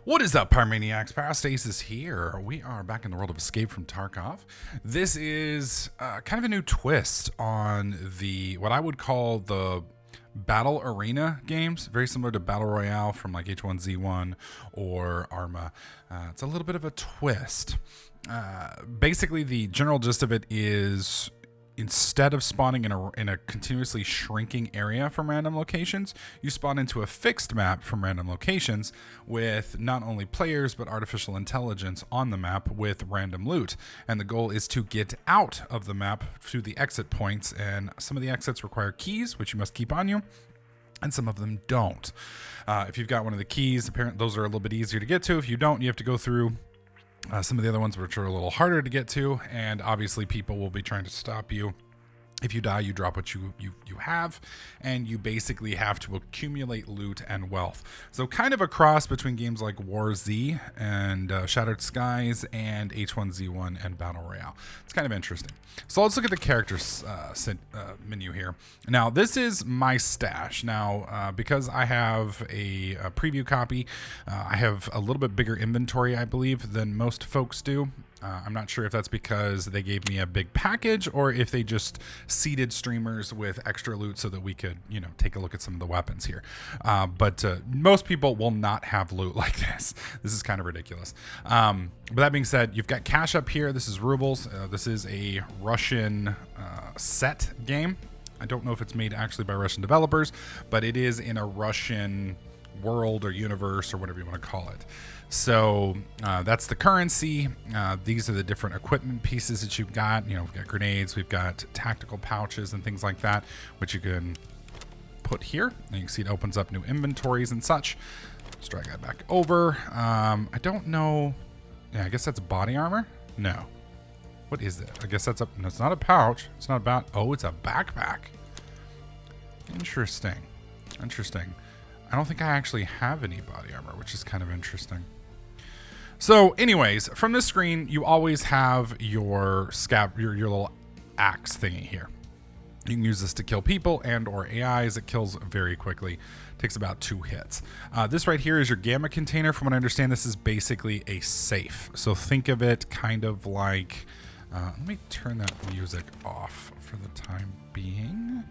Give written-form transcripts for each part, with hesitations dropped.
What is up, Pyromaniacs? Parastasis here. We are back in the world of Escape from Tarkov. This is kind of a new twist on the what I would call the battle arena games, very similar to Battle Royale from like H1Z1 or Arma. It's a little bit of a twist. Basically, the general gist of it is instead of spawning in a continuously shrinking area from random locations, you spawn into a fixed map from random locations with not only players but artificial intelligence on the map with random loot. And the goal is to get out of the map through the exit points, and some of the exits require keys, which you must keep on you, and some of them don't. If you've got one of the keys, apparently those are a little bit easier to get to. If you don't, you have to go through some of the other ones, which are a little harder to get to, and obviously people will be trying to stop you. If you die, you drop what you have, and you basically have to accumulate loot and wealth. So kind of a cross between games like War Z and Shattered Skies and H1Z1 and Battle Royale. It's kind of interesting. So let's look at the characters menu here. Now, this is my stash. Now, because I have a preview copy, I have a little bit bigger inventory, I believe, than most folks do. I'm not sure if that's because they gave me a big package or if they just seeded streamers with extra loot so that we could, take a look at some of the weapons here. But most people will not have loot like this. This is kind of ridiculous. But that being said, you've got cash up here. This is rubles. This is a Russian set game. I don't know if it's made actually by Russian developers, but it is in a Russian world or universe or whatever you want to call it. So that's the currency. These are the different equipment pieces that you've got. We've got grenades, we've got tactical pouches and things like that, which you can put here. And you can see it opens up new inventories and such. Let's drag that back over. I don't know. Yeah, I guess that's body armor. No. What is it? I guess that's a. No, it's not a pouch. It's not about. Oh, it's a backpack. Interesting. I don't think I actually have any body armor, which is kind of interesting. So anyways, from this screen, you always have your your little axe thingy here. You can use this to kill people and or AIs. It kills very quickly. Takes about 2 hits. This right here is your gamma container. From what I understand, this is basically a safe. So think of it kind of like, let me turn that music off for the time being.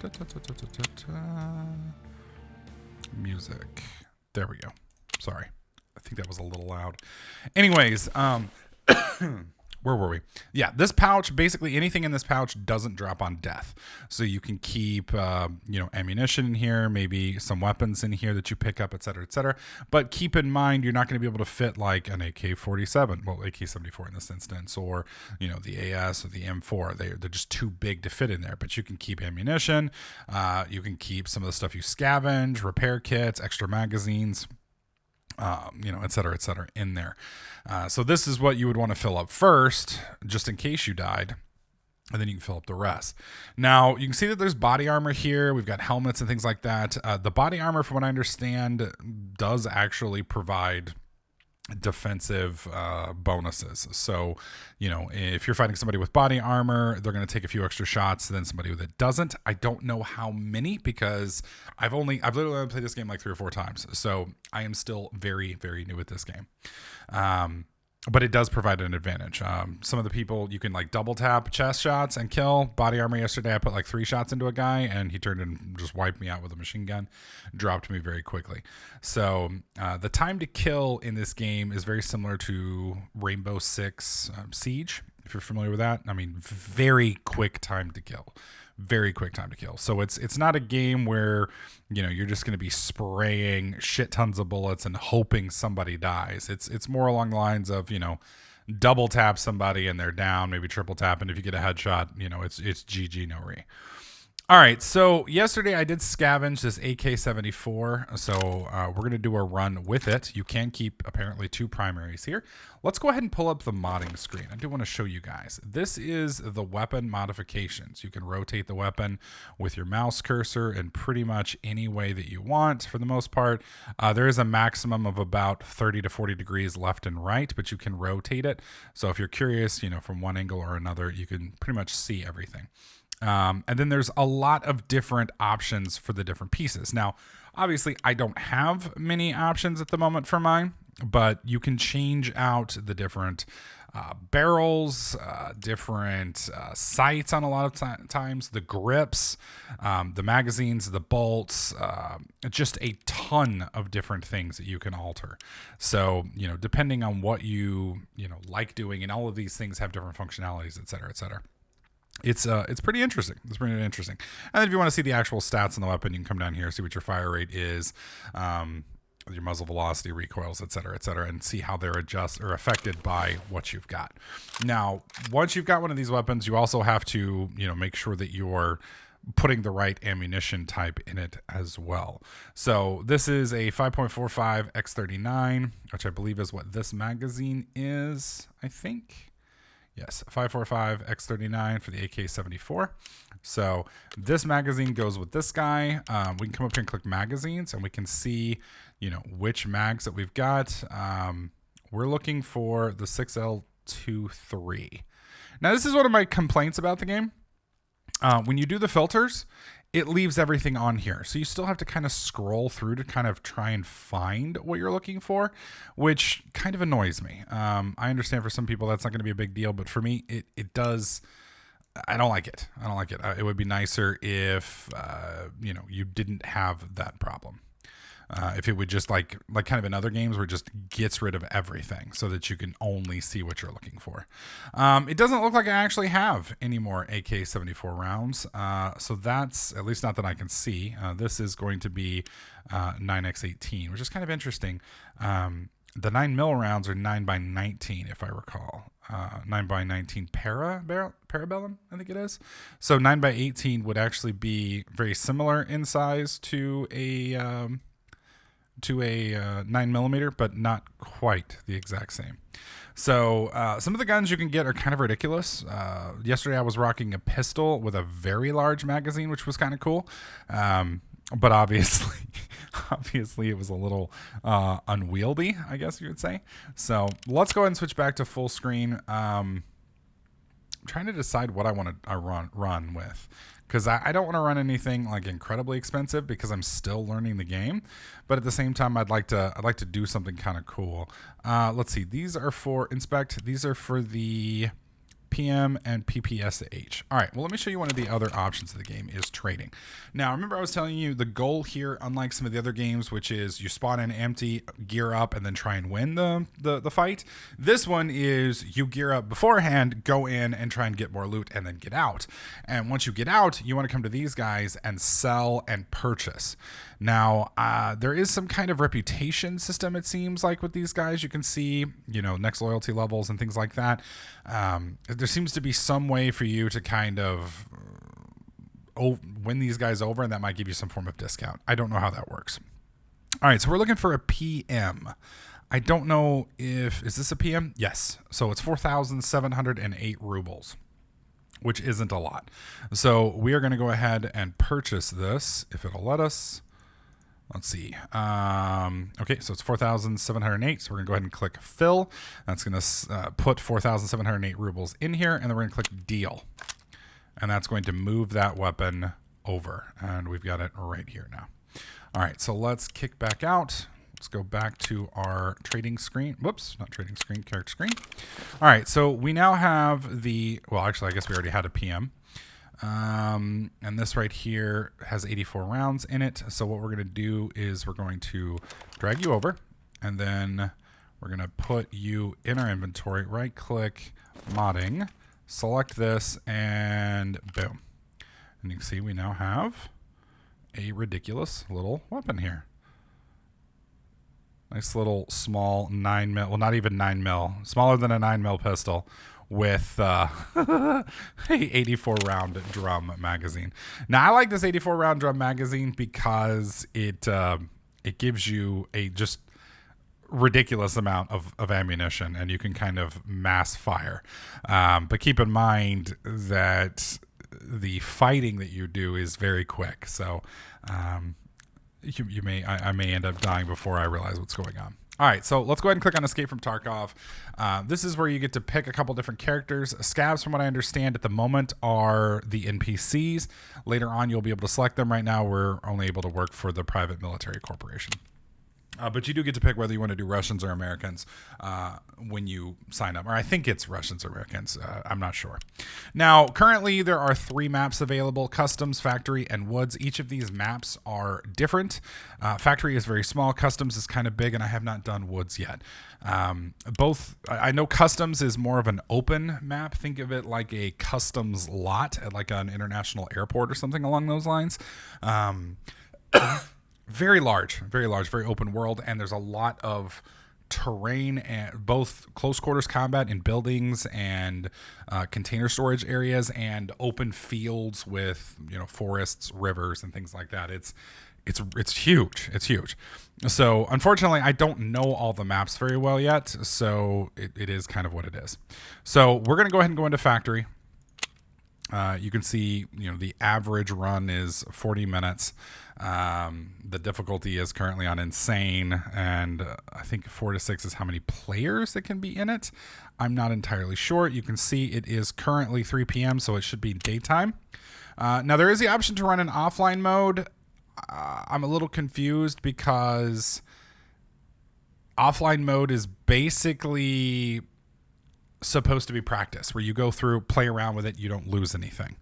Music. There we go. Sorry. I think that was a little loud. Anyways, where were we? Yeah, this pouch, basically anything in this pouch doesn't drop on death. So you can keep, ammunition in here, maybe some weapons in here that you pick up, et cetera, et cetera. But keep in mind, you're not going to be able to fit like an AK-47, well, AK-74 in this instance, or, the AS or the M4. They're just too big to fit in there. But you can keep ammunition. You can keep some of the stuff you scavenge, repair kits, extra magazines, et cetera, in there. So this is what you would want to fill up first, just in case you died, and then you can fill up the rest. Now, you can see that there's body armor here. We've got helmets and things like that. The body armor, from what I understand, does actually provide defensive bonuses. So, if you're fighting somebody with body armor, they're going to take a few extra shots than somebody that doesn't. I don't know how many, because I've literally only played this game like 3 or 4 times. So I am still very, very new at this game. But it does provide an advantage. Some of the people, you can like double tap chest shots and kill. Body armor yesterday, I put like 3 shots into a guy and he turned and just wiped me out with a machine gun, dropped me very quickly. So the time to kill in this game is very similar to Rainbow Six Siege, if you're familiar with that. I mean, very quick time to kill. Very quick time to kill. So it's not a game where, you're just going to be spraying shit tons of bullets and hoping somebody dies. It's more along the lines of, double tap somebody and they're down, maybe triple tap. And if you get a headshot, it's GG, no re. All right, so yesterday I did scavenge this AK-74, so we're going to do a run with it. You can keep apparently 2 primaries here. Let's go ahead and pull up the modding screen. I do want to show you guys. This is the weapon modifications. You can rotate the weapon with your mouse cursor in pretty much any way that you want for the most part. There is a maximum of about 30 to 40 degrees left and right, but you can rotate it. So if you're curious, from one angle or another, you can pretty much see everything. And then there's a lot of different options for the different pieces. Now, obviously, I don't have many options at the moment for mine. but you can change out the different barrels, different sights on a lot of times, the grips, the magazines, the bolts, just a ton of different things that you can alter. So, depending on what you like doing, and all of these things have different functionalities, et cetera, et cetera. It's pretty interesting. It's pretty interesting. And then if you want to see the actual stats on the weapon, you can come down here, see what your fire rate is, your muzzle velocity, recoils, et cetera, and see how they're affected by what you've got. Now, once you've got one of these weapons, you also have to, make sure that you're putting the right ammunition type in it as well. So this is a 5.45 X39, which I believe is what this magazine is, I think. Yes, 5.45 X39 for the AK-74. So this magazine goes with this guy. We can come up here and click magazines, and we can see, which mags that we've got. We're looking for the 6L23. Now, this is one of my complaints about the game. When you do the filters, it leaves everything on here. So you still have to kind of scroll through to kind of try and find what you're looking for, which kind of annoys me. I understand for some people that's not going to be a big deal, but for me, it does. I don't like it. It would be nicer if, you didn't have that problem. If it would just like kind of in other games where it just gets rid of everything so that you can only see what you're looking for. It doesn't look like I actually have any more AK-74 rounds. So that's, at least not that I can see. This is going to be 9x18, which is kind of interesting. The 9mm rounds are 9x19, if I recall. 9x19 Parabellum, I think it is. So 9x18 would actually be very similar in size to a 9mm, but not quite the exact same. So some of the guns you can get are kind of ridiculous. Yesterday I was rocking a pistol with a very large magazine, which was kind of cool. But obviously it was a little unwieldy, I guess you would say. So let's go ahead and switch back to full screen. I'm trying to decide what I want to run with, because I don't want to run anything like incredibly expensive because I'm still learning the game. But at the same time, I'd like to do something kind of cool. Let's see. These are for inspect. These are for the PM and PPSH. All right, well, let me show you one of the other options of the game is trading. Now, remember I was telling you the goal here, unlike some of the other games, which is you spawn in empty, gear up, and then try and win the fight. This one is you gear up beforehand, go in and try and get more loot, and then get out. And once you get out, you want to come to these guys and sell and purchase. Now, there is some kind of reputation system, it seems like, with these guys. You can see, next loyalty levels and things like that. There seems to be some way for you to kind of win these guys over, and that might give you some form of discount. I don't know how that works. All right, so we're looking for a PM. I don't know is this a PM? Yes. So it's 4,708 rubles, which isn't a lot. So we are going to go ahead and purchase this if it'll let us. Let's see. Okay, so it's 4,708. So we're going to go ahead and click fill. That's going to put 4,708 rubles in here, and then we're going to click deal. And that's going to move that weapon over. And we've got it right here now. All right, so let's kick back out. Let's go back to our trading screen. Whoops, not trading screen, character screen. All right, so we now have well, actually, I guess we already had a PM. And this right here has 84 rounds in it. So what we're going to do is we're going to drag you over, and then we're going to put you in our inventory, right click, modding, select this, and boom. And you can see we now have a ridiculous little weapon here. Nice little small 9mm, well, not even 9mm, smaller than a 9mm pistol, with a 84 round drum magazine. Now, I like this 84 round drum magazine because it gives you a just ridiculous amount of ammunition, and you can kind of mass fire. But keep in mind that the fighting that you do is very quick. So I may end up dying before I realize what's going on. All right, so let's go ahead and click on Escape from Tarkov. This is where you get to pick a couple different characters. Scavs, from what I understand at the moment, are the NPCs. Later on, you'll be able to select them. Right now, we're only able to work for the private military corporation. But you do get to pick whether you want to do Russians or Americans when you sign up. Or I think it's Russians or Americans. I'm not sure. Now, currently, there are 3 maps available: Customs, Factory, and Woods. Each of these maps are different. Factory is very small. Customs is kind of big, and I have not done Woods yet. I know Customs is more of an open map. Think of it like a customs lot at like an international airport or something along those lines. Very large, very open world, and there's a lot of terrain, and both close quarters combat in buildings and container storage areas, and open fields with forests, rivers, and things like that. It's huge. It's huge. So unfortunately, I don't know all the maps very well yet. So it is kind of what it is. So we're gonna go ahead and go into Factory. You can see, the average run is 40 minutes. The difficulty is currently on Insane, and I think 4 to 6 is how many players that can be in it. I'm not entirely sure. You can see it is currently 3 p.m., so it should be daytime. Now, there is the option to run in offline mode. I'm a little confused because offline mode is basically supposed to be practice, where you go through, play around with it, you don't lose anything.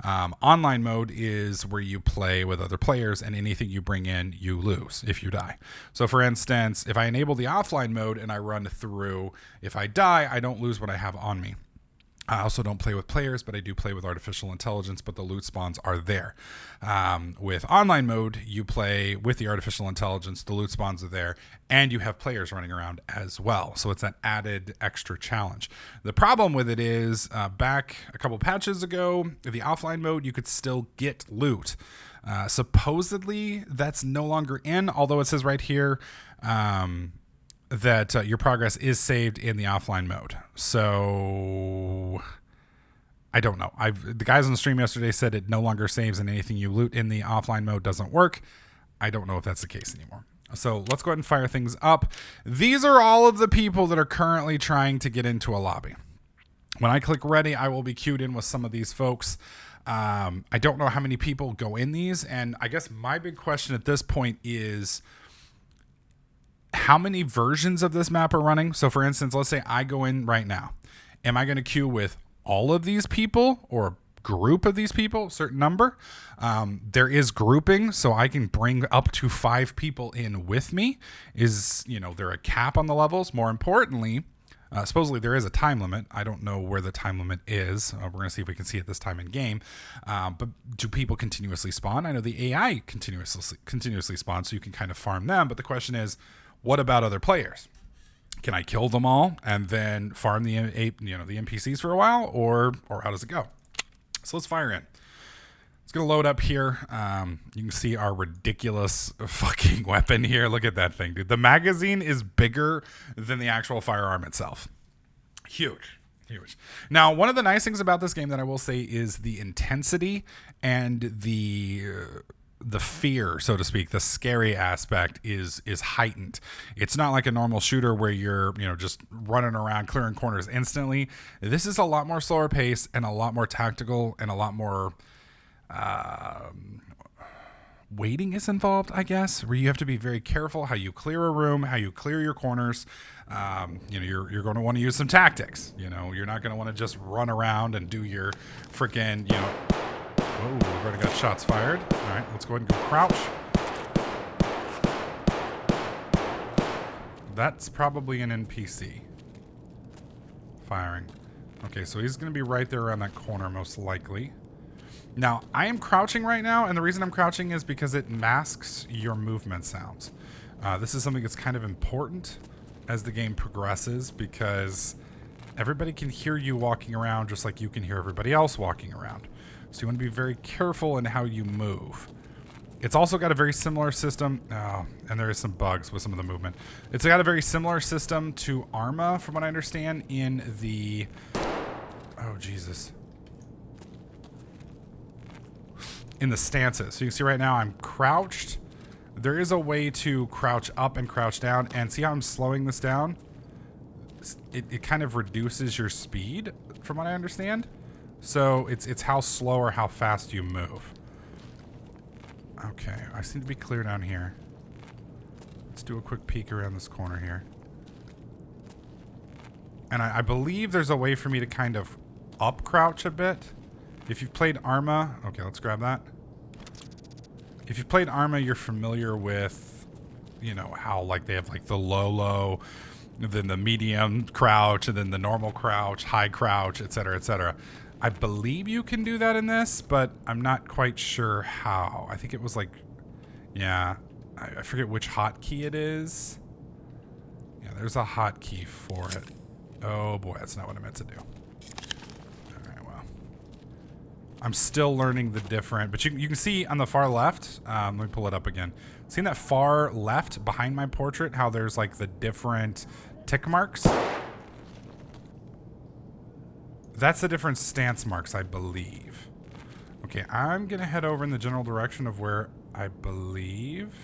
Online mode is where you play with other players, and anything you bring in, you lose if you die. So for instance, if I enable the offline mode and I run through, if I die, I don't lose what I have on me. I also don't play with players, but I do play with artificial intelligence, but the loot spawns are there. With online mode, you play with the artificial intelligence, the loot spawns are there, and you have players running around as well. So it's an added extra challenge. The problem with it is, back a couple patches ago, the offline mode, you could still get loot. Supposedly, that's no longer in, although it says right here, that your progress is saved in the offline mode. So I don't know. The guys on the stream yesterday said it no longer saves, and anything you loot in the offline mode doesn't work. I don't know if that's the case anymore. So let's go ahead and fire things up. These are all of the people that are currently trying to get into a lobby. When I click ready, I will be queued in with some of these folks. I don't know how many people go in these, and I guess my big question at this point is, how many versions of this map are running? So for instance, let's say I go in right now. Am I going to queue with all of these people, or a group of these people, certain number? There is grouping, so I can bring up to 5 people in with me. Is there a cap on the levels? More importantly, supposedly there is a time limit. I don't know where the time limit is. We're going to see if we can see it this time in game. But do people continuously spawn? I know the AI continuously spawn, so you can kind of farm them. But the question is, what about other players? Can I kill them all and then farm the NPCs for a while, or how does it go? So let's fire in. It's gonna load up here. You can see our ridiculous fucking weapon here. Look at that thing, dude. The magazine is bigger than the actual firearm itself. Huge. Now, one of the nice things about this game that I will say is the intensity and the fear, so to speak, the scary aspect is heightened. It's not like a normal shooter where you're, just running around clearing corners instantly. This is a lot more slower pace and a lot more tactical, and a lot more waiting is involved, I guess, where you have to be very careful how you clear a room, how you clear your corners. You're going to want to use some tactics. You're not going to want to just run around and do your freaking, Oh, we've already got shots fired. All right, let's go ahead and go crouch. That's probably an NPC firing. Okay, so he's going to be right there around that corner, most likely. Now, I am crouching right now, and the reason I'm crouching is because it masks your movement sounds. This is something that's kind of important as the game progresses, because everybody can hear you walking around just like you can hear everybody else walking around. So you want to be very careful in how you move. It's also got a very similar system, and there is some bugs with some of the movement. It's got a very similar system to Arma, from what I understand, in the... Oh, Jesus. In the stances. So you can see right now I'm crouched. There is a way to crouch up and crouch down, and see how I'm slowing this down? It kind of reduces your speed, from what I understand. So it's how slow or how fast you move. Okay, I seem to be clear down here. Let's do a quick peek around this corner here. And I believe there's a way for me to kind of up crouch a bit. If you've played Arma, okay, let's grab that. If you've played Arma, you're familiar with, you know, how like they have like the low, then the medium crouch, and then the normal crouch, high crouch, etc., etc. I believe you can do that in this, but I'm not quite sure how. I think it was like, yeah, I forget which hotkey it is. Yeah, there's a hotkey for it. Oh boy, that's not what I meant to do. All right, well, I'm still learning the different, but you can see on the far left, let me pull it up again. See in that far left behind my portrait, how there's like the different tick marks? That's the different stance marks, I believe. Okay, I'm gonna head over in the general direction of where I believe,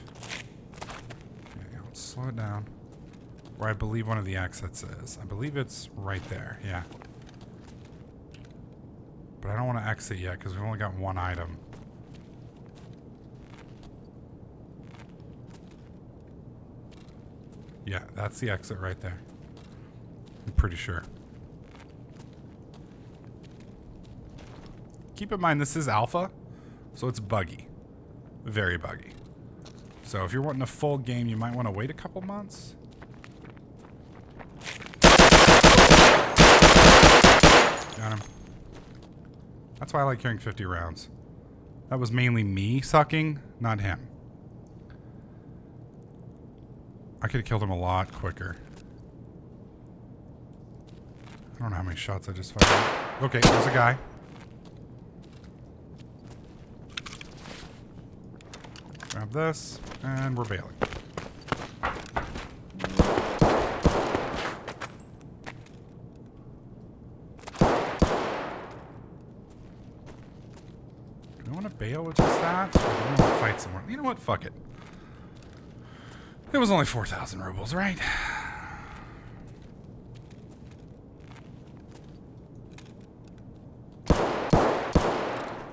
okay, let's slow it down. Where I believe one of the exits is. I believe it's right there, yeah. But I don't want to exit yet because we've only got one item. Yeah, that's the exit right there. I'm pretty sure. Keep in mind this is alpha, so it's buggy. Very buggy. So if you're wanting a full game, you might want to wait a couple months. Got him. That's why I like carrying 50 rounds. That was mainly me sucking, not him. I could have killed him a lot quicker. I don't know how many shots I just fired. Okay, there's a guy. Grab this, and we're bailing. Bail with just that? I don't want to fight somewhere. You know what? Fuck it. It was only 4,000 rubles, right?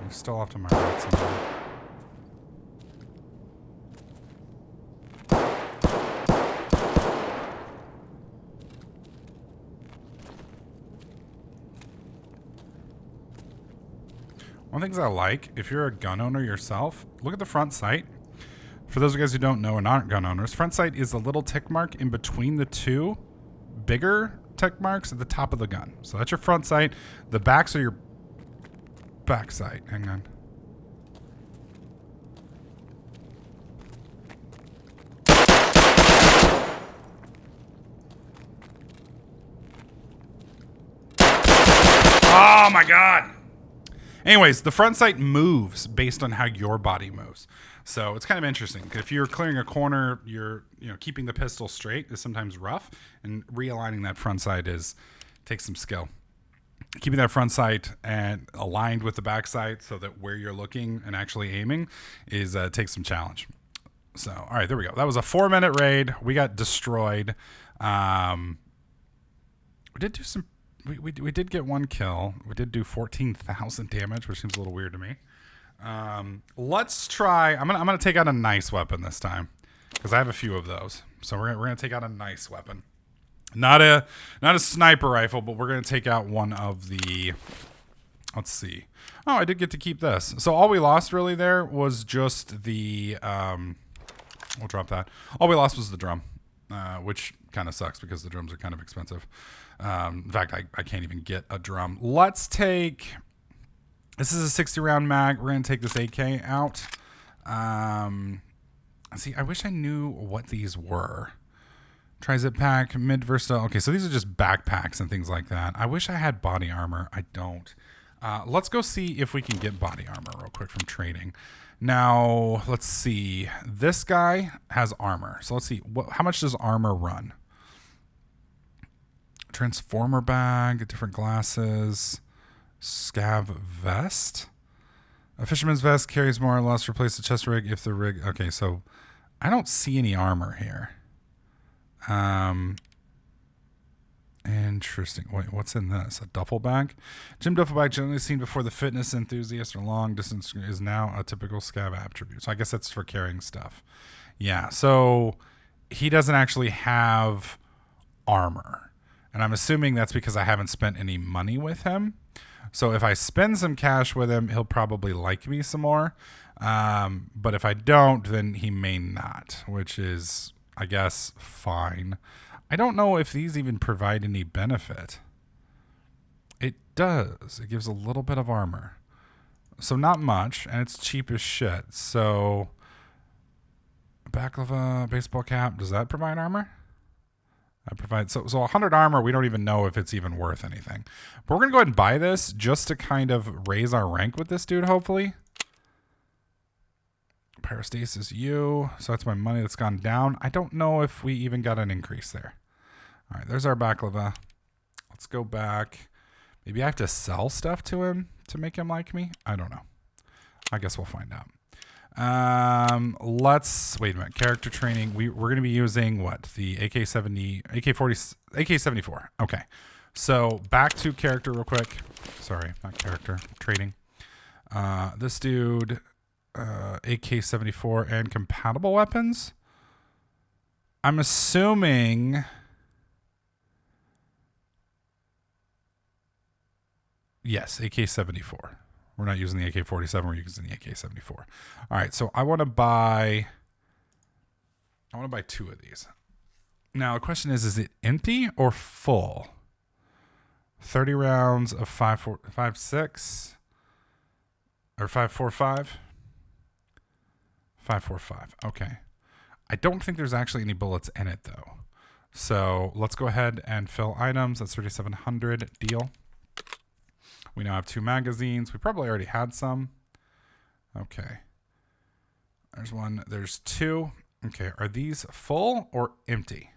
He's still off to my right somewhere. One of the things I like, if you're a gun owner yourself, look at the front sight. For those of you guys who don't know and aren't gun owners, front sight is a little tick mark in between the two bigger tick marks at the top of the gun. So that's your front sight. The backs are your back sight. Hang on. Oh my God. Anyways, the front sight moves based on how your body moves. So it's kind of interesting. If you're clearing a corner, you're keeping the pistol straight is sometimes rough, and realigning that front sight takes some skill. Keeping that front sight and aligned with the back sight so that where you're looking and actually aiming takes some challenge. So, all right, there we go. That was a 4-minute raid. We got destroyed. We did do some. We did get one kill. We did do 14,000 damage, which seems a little weird to me. Let's try. I'm gonna take out a nice weapon this time because I have a few of those. So we're gonna take out a nice weapon, not a sniper rifle, but we're gonna take out one of the. Let's see. Oh, I did get to keep this. So all we lost really there was just the. We'll drop that. All we lost was the drum, which kind of sucks because the drums are kind of expensive. In fact, I can't even get a drum. Let's take... This is a 60 round mag. We're going to take this AK out. See, I wish I knew what these were. Tri-zip pack, mid versatile. Okay, so these are just backpacks and things like that. I wish I had body armor. I don't. Let's go see if we can get body armor real quick from trading. Now, let's see. This guy has armor. So let's see. How much does armor run? Transformer bag, different glasses, scav vest. A fisherman's vest carries more or less. Replace the chest rig if the rig. Okay, so I don't see any armor here. Interesting. Wait, what's in this? A duffel bag? Gym duffel bag, generally seen before the fitness enthusiast or long distance, is now a typical scav attribute. So I guess that's for carrying stuff. Yeah, so he doesn't actually have armor. And I'm assuming that's because I haven't spent any money with him. So if I spend some cash with him, he'll probably like me some more. But if I don't, then he may not, which is, I guess, fine. I don't know if these even provide any benefit. It does. It gives a little bit of armor. So not much, and it's cheap as shit. So baklava, baseball cap, does that provide armor? I provide so 100 armor. We don't even know if it's even worth anything. But we're gonna go ahead and buy this just to kind of raise our rank with this dude, hopefully. Parastasis U. So that's my money that's gone down. I don't know if we even got an increase there. All right, there's our baklava. Let's go back. Maybe I have to sell stuff to him to make him like me. I don't know. I guess we'll find out. Let's wait a minute. Character training. We're going to be using what? The AK-74. Okay. So back to character real quick. Sorry, not character. Trading. This dude, AK-74 and compatible weapons. I'm assuming. Yes, AK-74. We're not using the AK-47. We're using the AK-74. All right, so I want to buy 2 of these. Now, the question is it empty or full? 30 rounds of 5.56 or 5.45? 5.45. Okay. I don't think there's actually any bullets in it, though. So let's go ahead and fill items. That's 3,700. Deal. We now have 2 magazines. We probably already had some. Okay. There's 1. There's 2. Okay. Are these full or empty?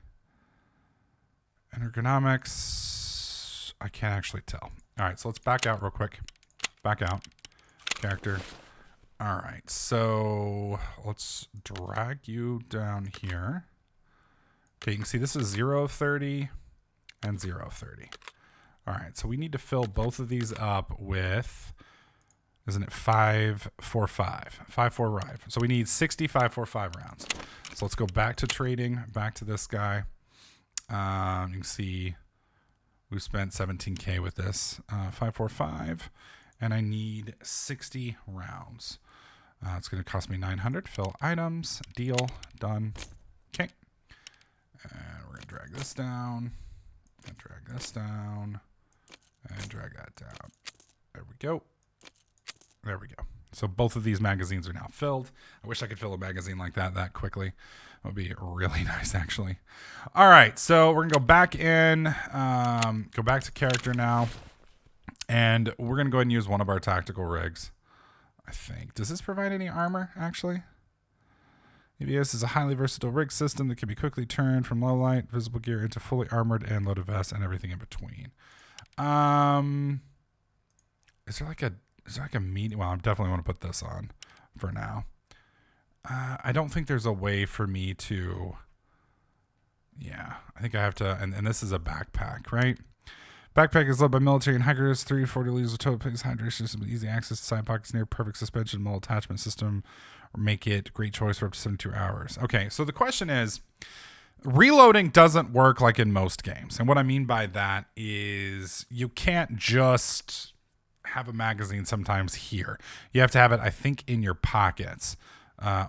Ergonomics. I can't actually tell. All right. So let's back out real quick. Back out. Character. All right. So let's drag you down here. Okay. You can see this is 0 of 30 and 0 of 30. All right, so we need to fill both of these up with, isn't it 5.45? 5.45. So we need 60 5.45 rounds. So let's go back to trading, back to this guy. You can see we spent 17K with this 5.45, and I need 60 rounds. It's going to cost me 900. Fill items, deal, done. Okay, and we're going to drag this down, and drag this down. And drag that down. There we go. There we go. So both of these magazines are now filled. I wish I could fill a magazine like that quickly. That would be really nice, actually. All right, so we're going to go back in, go back to character now. And we're going to go ahead and use one of our tactical rigs, I think. Does this provide any armor, actually? EBS is a highly versatile rig system that can be quickly turned from low light, visible gear into fully armored and loaded vests and everything in between. Is there like a medium? Well, I definitely want to put this on for now. I don't think there's a way for me to. Yeah, I think I have to. And this is a backpack, right? Backpack is led by military and hikers. 340 liters of total place hydration system, easy access to side pockets, near perfect suspension, mobile attachment system, or make it a great choice for up to 72 hours. Okay, so the question is. Reloading doesn't work like in most games. And what I mean by that is you can't just have a magazine sometimes here. You have to have it, I think, in your pockets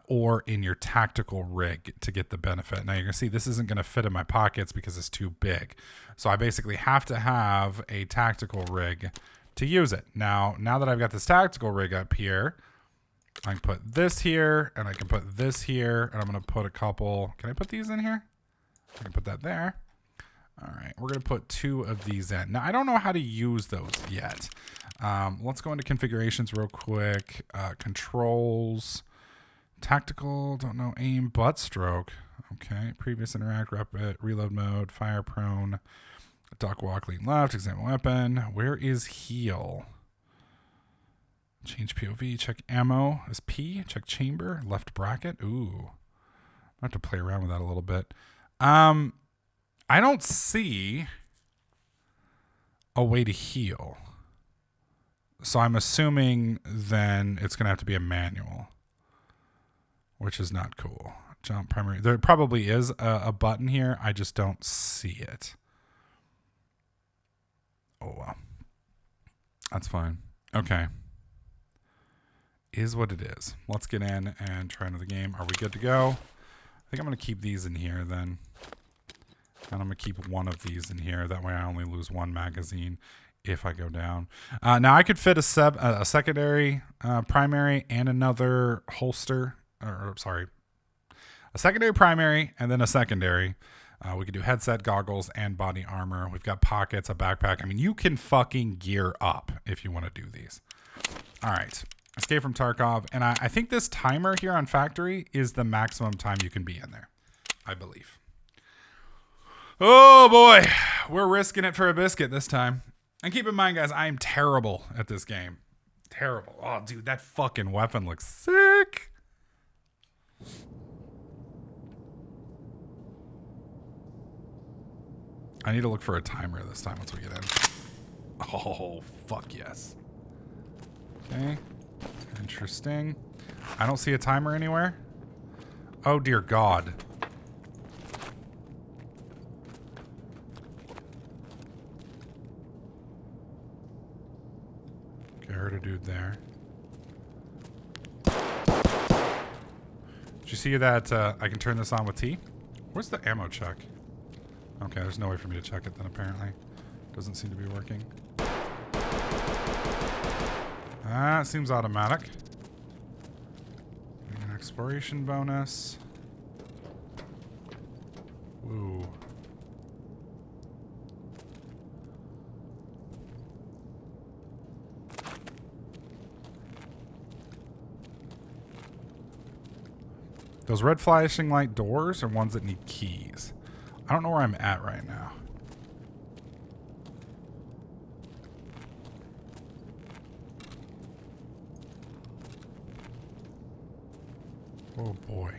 or in your tactical rig to get the benefit. Now you're going to see this isn't going to fit in my pockets because it's too big. So I basically have to have a tactical rig to use it. Now that I've got this tactical rig up here, I can put this here and I can put this here and I'm going to put a couple. Can I put these in here? I can put that there. All right, we're going to put 2 of these in. Now, I don't know how to use those yet. Let's go into configurations real quick. Controls, tactical, don't know, aim, butt stroke. Okay, previous interact, rapid, reload mode, fire prone, duck, walk, lean left, examine weapon. Where is heal? Change POV, check ammo is P, check chamber, left bracket. Ooh, I have to play around with that a little bit. I don't see a way to heal. So I'm assuming then it's going to have to be a manual, which is not cool. Jump primary. There probably is a button here. I just don't see it. Oh, wow. That's fine. Okay. Is what it is. Let's get in and try another game. Are we good to go? I think I'm going to keep these in here then. And I'm going to keep one of these in here. That way I only lose one magazine if I go down. Now I could fit a secondary, primary, and another holster. Or sorry. A secondary primary and then a secondary. We could do headset, goggles, and body armor. We've got pockets, a backpack. I mean, you can fucking gear up if you want to do these. All right. Escape from Tarkov. And I think this timer here on Factory is the maximum time you can be in there, I believe. Oh, boy. We're risking it for a biscuit this time. And keep in mind, guys, I am terrible at this game. Terrible. Oh, dude, that fucking weapon looks sick. I need to look for a timer this time once we get in. Oh, fuck yes. Okay. Interesting. I don't see a timer anywhere. Oh, dear God. Okay, I heard a dude there. Did you see that I can turn this on with T? Where's the ammo check? Okay, there's no way for me to check it then, apparently. Doesn't seem to be working. Ah, it seems automatic. An exploration bonus. Ooh. Those red flashing light doors are ones that need keys. I don't know where I'm at right now. Oh boy.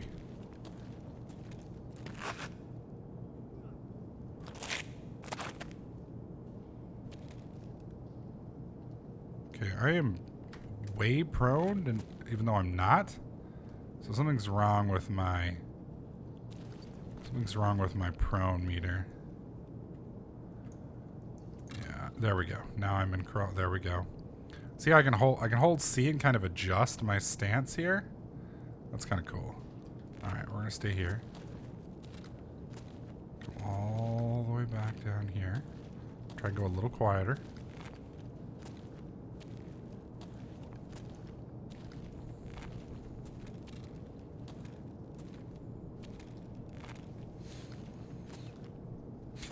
Okay, I am way prone, and even though I'm not. So something's wrong with my prone meter. Yeah, there we go. Now I'm in there we go. See how I can hold C and kind of adjust my stance here? That's kind of cool. Alright, we're gonna stay here. Come all the way back down here. Try and go a little quieter.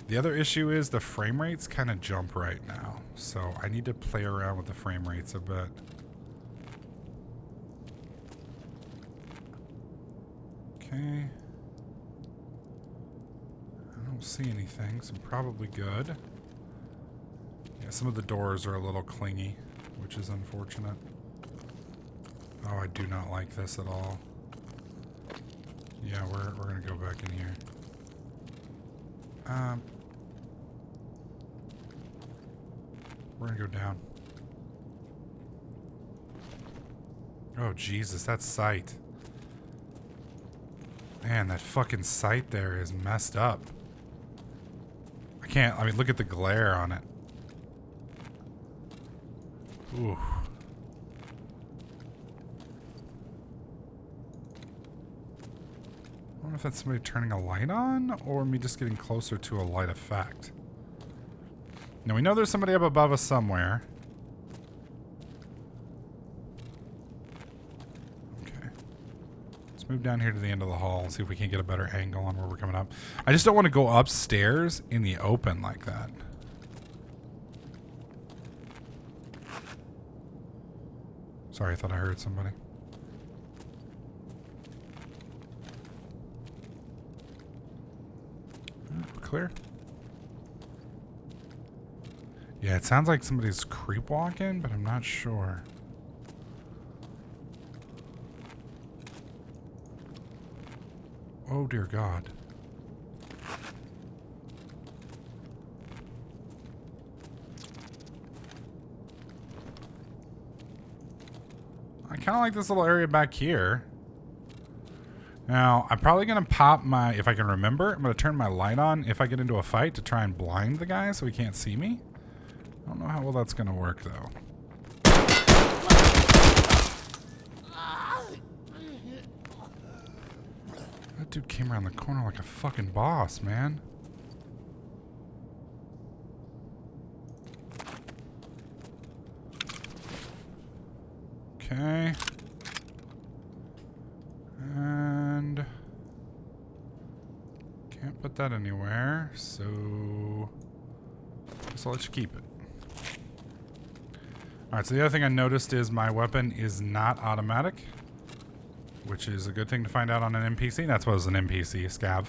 The other issue is the frame rates kind of jump right now. So I need to play around with the frame rates a bit. Okay. I don't see anything, so I'm probably good. Yeah, some of the doors are a little clingy, which is unfortunate. Oh, I do not like this at all. Yeah, we're gonna go back in here. We're gonna go down. Oh, Jesus, that sight. Man, that fucking sight there is messed up. I mean, look at the glare on it. Ooh. I wonder if that's somebody turning a light on, or me just getting closer to a light effect. Now we know there's somebody up above us somewhere. Okay. Let's move down here to the end of the hall and see if we can get a better angle on where we're coming up. I just don't want to go upstairs in the open like that. Sorry, I thought I heard somebody. Clear. Yeah, it sounds like somebody's creep walking, but I'm not sure. Oh dear God. I kind of like this little area back here. Now, I'm probably going to pop my, if I can remember, I'm going to turn my light on if I get into a fight to try and blind the guy so he can't see me. I don't know how well that's going to work, though. That dude came around the corner like a fucking boss, man. Okay. And can't put that anywhere, so guess I'll let you keep it. Alright, so the other thing I noticed is my weapon is not automatic, which is a good thing to find out on an NPC. That's what it was, an NPC, scav.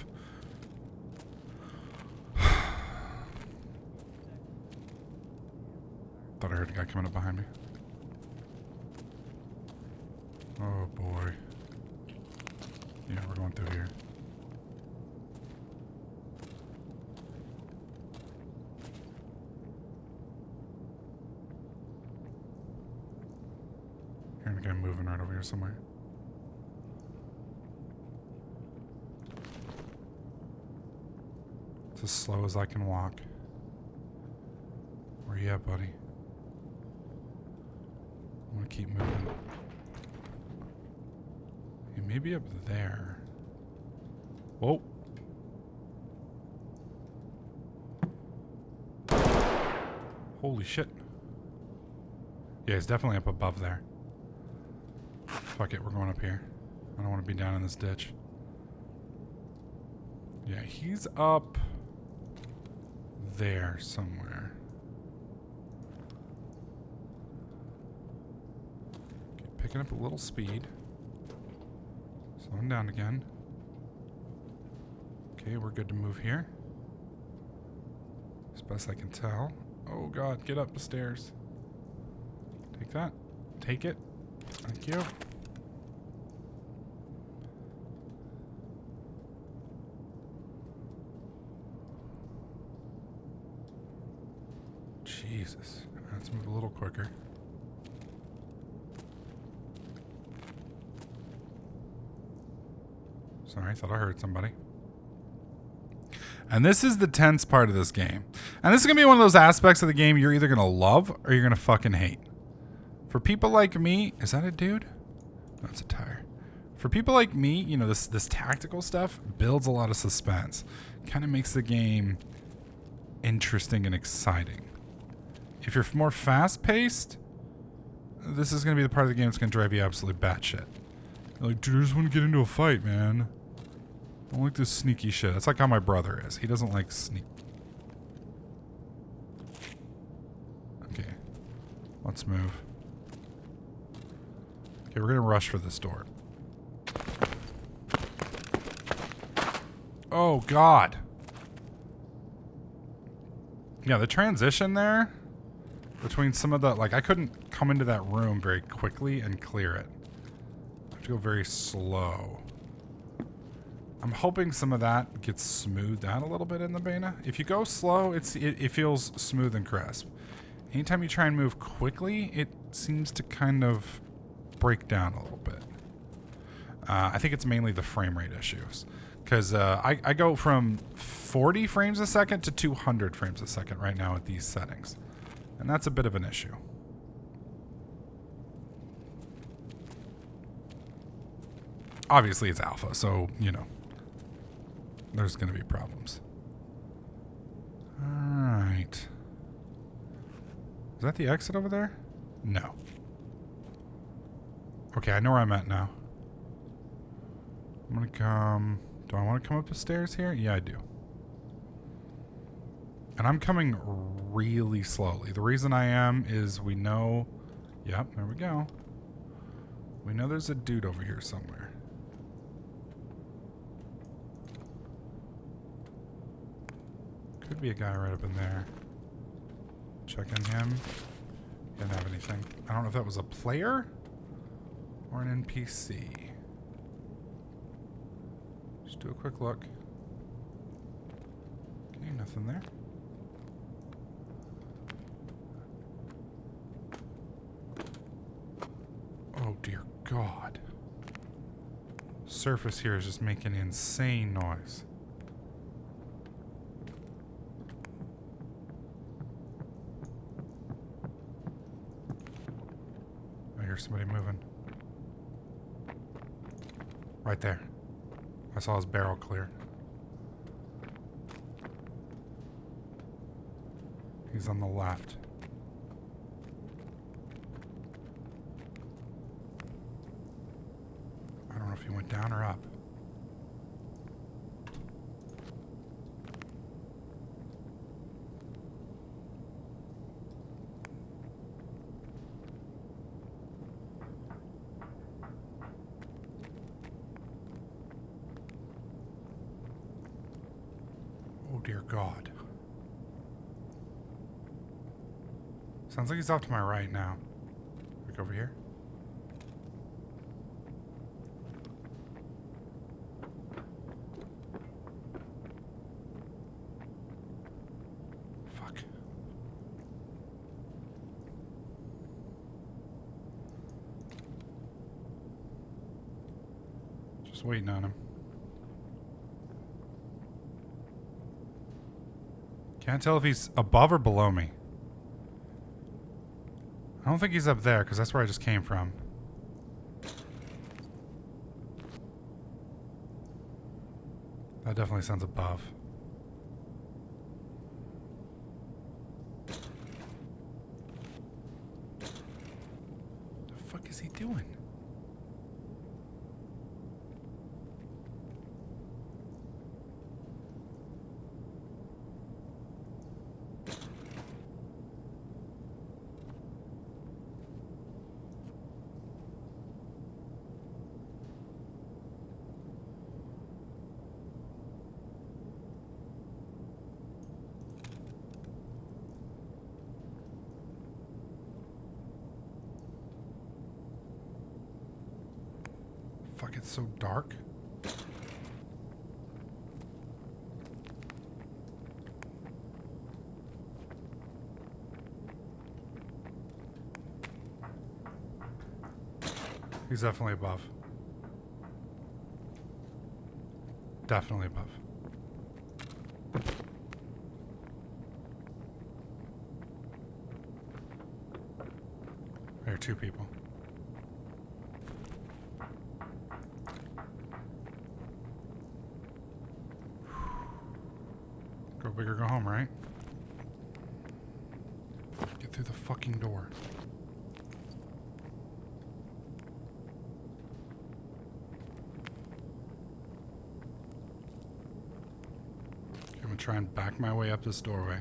Thought I heard a guy coming up behind me. Oh boy. Yeah, we're going through here. Hearing a guy moving right over here somewhere. It's as slow as I can walk. Where you at, buddy? I want to keep moving. He may be up there. Whoa. Holy shit. Yeah, he's definitely up above there. Fuck it, we're going up here. I don't want to be down in this ditch. Yeah, he's up there somewhere. Okay, picking up a little speed. Slowing down again. Okay, we're good to move here. As best I can tell. Oh god, get up the stairs. Take that. Take it. Thank you. Jesus. Let's move a little quicker. Sorry, thought I heard somebody. And this is the tense part of this game. And this is going to be one of those aspects of the game you're either going to love or you're going to fucking hate. For people like me, is that a dude? No, it's a tire. For people like me, you know, this tactical stuff builds a lot of suspense. Kind of makes the game interesting and exciting. If you're more fast-paced, this is going to be the part of the game that's going to drive you absolutely batshit. You're like, dude, I just want to get into a fight, man. I don't like this sneaky shit. That's like how my brother is. He doesn't like sneak. Okay. Let's move. Okay, we're going to rush for this door. Oh, God. Yeah, the transition there between some of the... Like, I couldn't come into that room very quickly and clear it. I have to go very slow. I'm hoping some of that gets smoothed out a little bit in the beta. If you go slow, it feels smooth and crisp. Anytime you try and move quickly, it seems to kind of break down a little bit. I think it's mainly the frame rate issues. Because I go from 40 frames a second to 200 frames a second right now at these settings. And that's a bit of an issue. Obviously, it's alpha, so, you know, there's going to be problems. Alright. Is that the exit over there? No. Okay, I know where I'm at now. I'm going to come... Do I want to come up the stairs here? Yeah, I do. And I'm coming really slowly. The reason I am is we know... Yep, there we go. We know there's a dude over here somewhere. Could be a guy right up in there. Checking him. Didn't have anything. I don't know if that was a player or an NPC. Just do a quick look. Okay, nothing there. Oh dear God. surface here is just making insane noise. I hear somebody moving. Right there. I saw his barrel clear. He's on the left. I don't know if he went down or up. Oh dear God. Sounds like he's off to my right now. Look over here. Fuck. Just waiting on him. Can't tell if he's above or below me. I don't think he's up there, because that's where I just came from. That definitely sounds above. The fuck is he doing? Fuck, it's so dark. He's definitely above. Definitely above. There are two people. Go big or go home, right? Get through the fucking door. Okay, I'm gonna try and back my way up this doorway.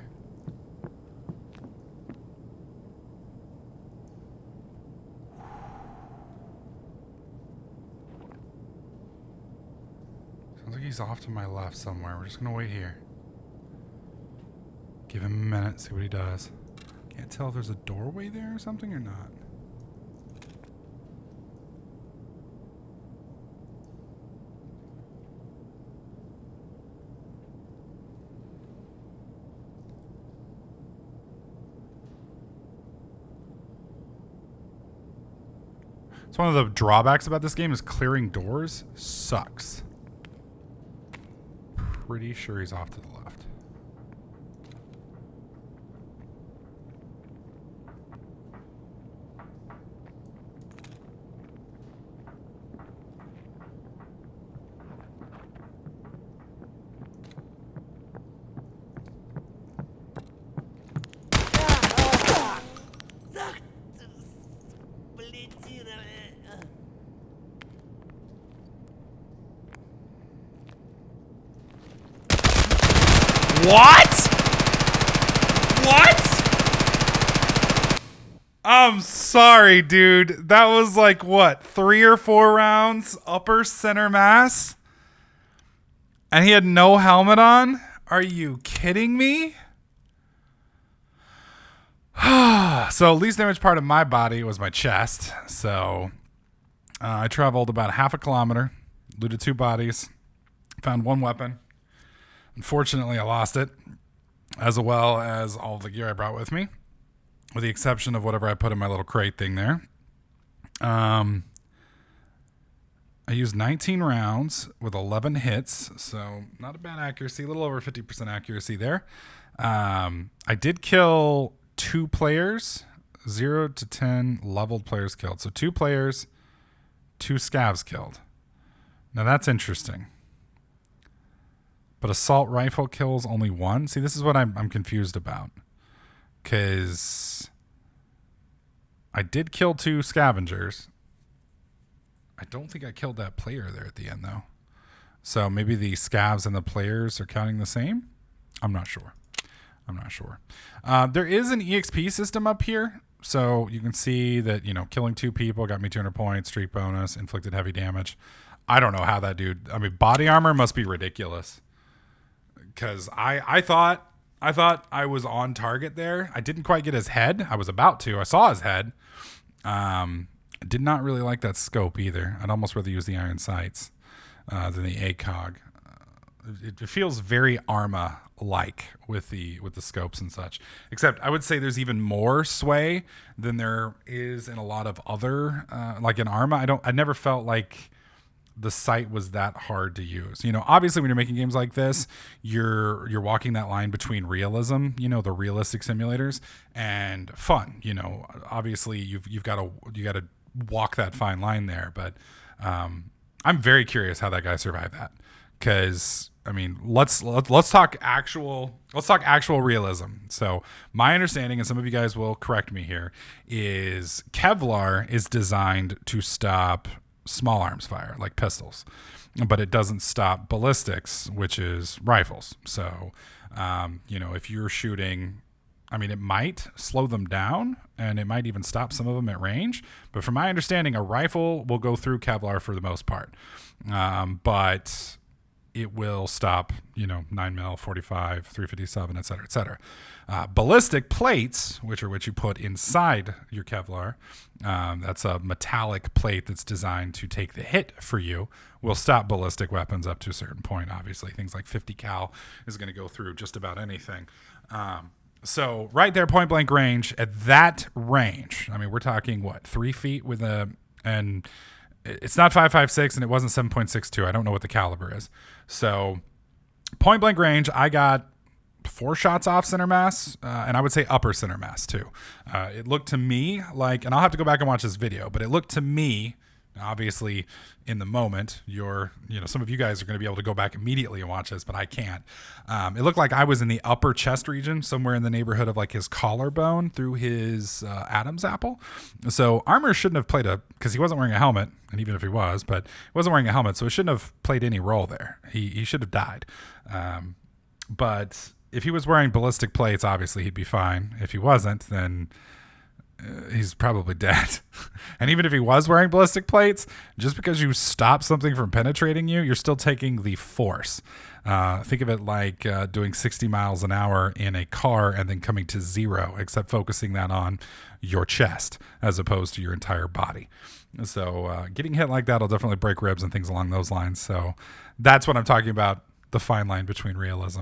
Sounds like he's off to my left somewhere. We're just gonna wait here. Give him a minute, see what he does. Can't tell if there's a doorway there or something or not. It's one of the drawbacks about this game is clearing doors sucks. Pretty sure he's off to the left. What? What? I'm sorry, dude. That was like, what, 3 or 4 rounds upper center mass? And he had no helmet on? Are you kidding me? So least damaged part of my body was my chest. So I traveled about half a kilometer, looted 2 bodies, found 1 weapon. Unfortunately, I lost it, as well as all of the gear I brought with me, with the exception of whatever I put in my little crate thing there. I used 19 rounds with 11 hits, so not a bad accuracy, a little over 50% accuracy there. I did kill 2 players, 0 to 10 leveled players killed. So 2 players, 2 scavs killed. Now that's interesting. But assault rifle kills only 1. See, this is what I'm confused about. Because I did kill 2 scavengers. I don't think I killed that player there at the end, though. So maybe the scavs and the players are counting the same? I'm not sure. There is an EXP system up here. So you can see that, killing 2 people got me 200 points, streak bonus, inflicted heavy damage. I don't know how that dude... I mean, body armor must be ridiculous. Because I thought I was on target there. I didn't quite get his head. I was about to. I saw his head. I did not really like that scope either. I'd almost rather use the iron sights than the ACOG. It feels very Arma-like with the scopes and such. Except I would say there's even more sway than there is in a lot of other, like in Arma. I never felt like the sight was that hard to use. Obviously when you're making games like this, you're walking that line between realism, the realistic simulators, and fun. Obviously you got to walk that fine line there, but I'm very curious how that guy survived that. Cuz I mean, let's talk actual realism. So my understanding, and some of you guys will correct me here, is Kevlar is designed to stop small arms fire, like pistols, but it doesn't stop ballistics, which is rifles. So, if you're shooting, I mean, it might slow them down and it might even stop some of them at range. But from my understanding, a rifle will go through Kevlar for the most part. But it will stop, 9mm, 45, 357, et cetera, et cetera. Ballistic plates, which are what you put inside your Kevlar, that's a metallic plate that's designed to take the hit for you, will stop ballistic weapons up to a certain point. Obviously, things like 50 cal is going to go through just about anything. So right there, point blank range, at that range, I mean, we're talking, 3 feet and it's not 5.56 and it wasn't 7.62. I don't know what the caliber is. So point blank range, I got 4 shots off center mass, and I would say upper center mass too. It looked to me like, and I'll have to go back and watch this video, but it looked to me, obviously in the moment, some of you guys are going to be able to go back immediately and watch this, but I can't. It looked like I was in the upper chest region, somewhere in the neighborhood of like his collarbone through his Adam's apple. So armor shouldn't have played because he wasn't wearing a helmet, and even if he was, but he wasn't wearing a helmet, so it shouldn't have played any role there. He should have died. But if he was wearing ballistic plates, obviously he'd be fine. If he wasn't, then he's probably dead. And even if he was wearing ballistic plates, just because you stop something from penetrating you, you're still taking the force. Think of it like doing 60 miles an hour in a car and then coming to 0, except focusing that on your chest as opposed to your entire body. So getting hit like that will definitely break ribs and things along those lines. So that's what I'm talking about, the fine line between realism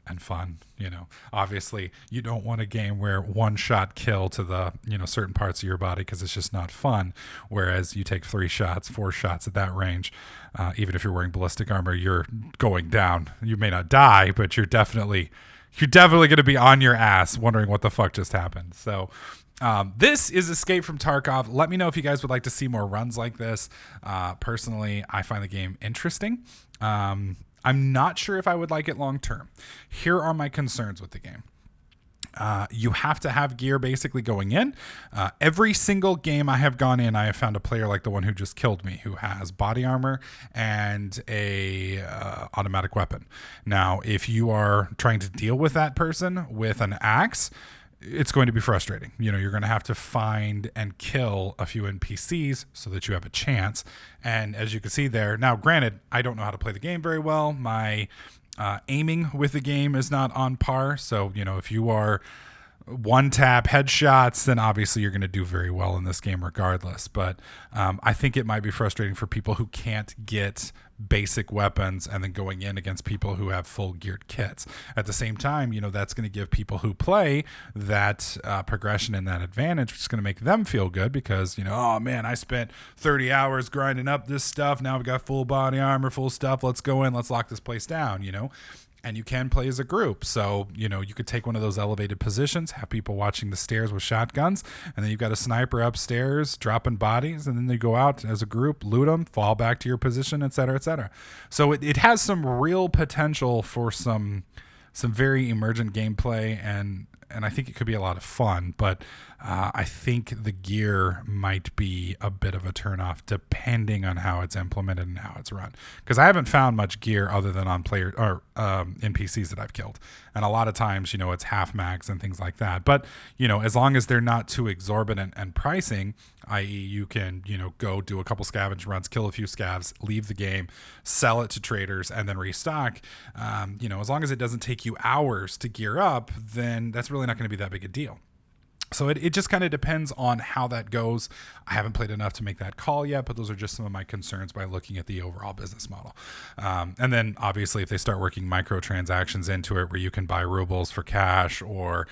and fun. Obviously you don't want a game where 1 shot kill to the certain parts of your body, because it's just not fun. Whereas you take 3 shots, 4 shots at that range, even if you're wearing ballistic armor, you're going down. You may not die, but you're definitely going to be on your ass wondering what the fuck just happened. So this is Escape from Tarkov. Let me know if you guys would like to see more runs like this. Personally, I find the game interesting. I'm not sure if I would like it long term. Here are my concerns with the game. You have to have gear basically going in. Every single game I have gone in, I have found a player like the one who just killed me, who has body armor and a automatic weapon. Now, if you are trying to deal with that person with an axe, it's going to be frustrating. You're going to have to find and kill a few NPCs so that you have a chance. And as you can see there, now granted, I don't know how to play the game very well. My aiming with the game is not on par. So, if you are one-tap headshots, then obviously you're going to do very well in this game regardless. But I think it might be frustrating for people who can't get basic weapons and then going in against people who have full geared kits. At the same time, that's going to give people who play that progression and that advantage, which is going to make them feel good because, oh man, I spent 30 hours grinding up this stuff. Now we got full body armor, full stuff. Let's go in. Let's lock this place down, And you can play as a group. So, you could take one of those elevated positions, have people watching the stairs with shotguns, and then you've got a sniper upstairs dropping bodies, and then they go out as a group, loot them, fall back to your position, et cetera, et cetera. So it has some real potential for some very emergent gameplay, and I think it could be a lot of fun, but I think the gear might be a bit of a turnoff depending on how it's implemented and how it's run. Because I haven't found much gear other than on player or NPCs that I've killed, and a lot of times, it's half mags and things like that. But as long as they're not too exorbitant and pricing, i.e., you can go do a couple scavenge runs, kill a few scavs, leave the game, sell it to traders, and then restock. As long as it doesn't take you hours to gear up, then that's really not going to be that big a deal. So it just kind of depends on how that goes. I haven't played enough to make that call yet, but those are just some of my concerns by looking at the overall business model. And then obviously if they start working microtransactions into it where you can buy rubles for cash or,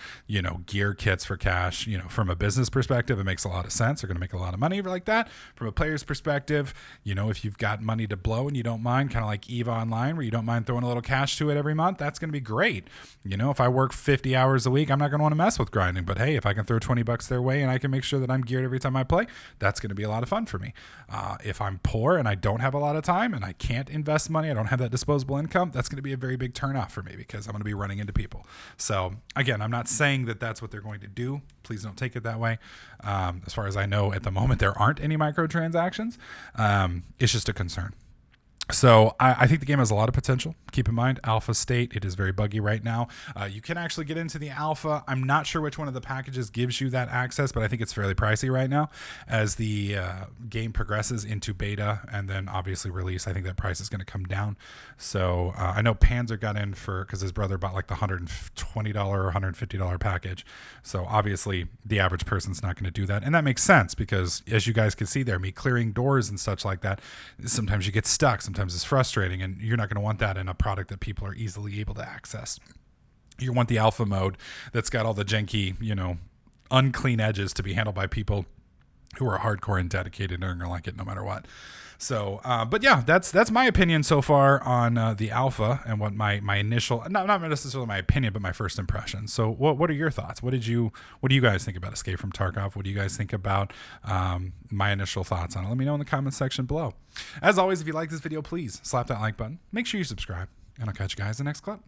gear kits for cash, from a business perspective, it makes a lot of sense. They're going to make a lot of money like that. From a player's perspective, if you've got money to blow and you don't mind, kind of like EVE Online, where you don't mind throwing a little cash to it every month, that's going to be great. If I work 50 hours a week, I'm not going to want to mess with grinding, but hey, if I can throw $20 their way and I can make sure that I'm geared every time I play, that's going to be a lot of fun for me. If I'm poor and I don't have a lot of time and I can't invest money, I don't have that disposable income, that's going to be a very big turnoff for me because I'm going to be running into people. So again, I'm not saying that that's what they're going to do. Please don't take it that way. As far as I know, at the moment, there aren't any microtransactions. It's just a concern. So I think the game has a lot of potential. Keep in mind, alpha state, it is very buggy right now. You can actually get into the alpha. I'm not sure which one of the packages gives you that access, but I think it's fairly pricey right now. As the game progresses into beta and then obviously release, I think that price is going to come down. So I know Panzer got in because his brother bought like the $120 or $150 package. So obviously the average person's not going to do that. And that makes sense because as you guys can see there, me clearing doors and such like that, sometimes you get stuck. Sometimes it's frustrating, and you're not going to want that in a product that people are easily able to access. You want the alpha mode that's got all the janky, unclean edges to be handled by people who are hardcore and dedicated and are going to like it no matter what. So, but yeah, that's my opinion so far on the alpha and what my initial, not necessarily my opinion, but my first impression. So what are your thoughts? What do you guys think about Escape from Tarkov? What do you guys think about my initial thoughts on it? Let me know in the comments section below. As always, if you like this video, please slap that like button. Make sure you subscribe, and I'll catch you guys in the next clip.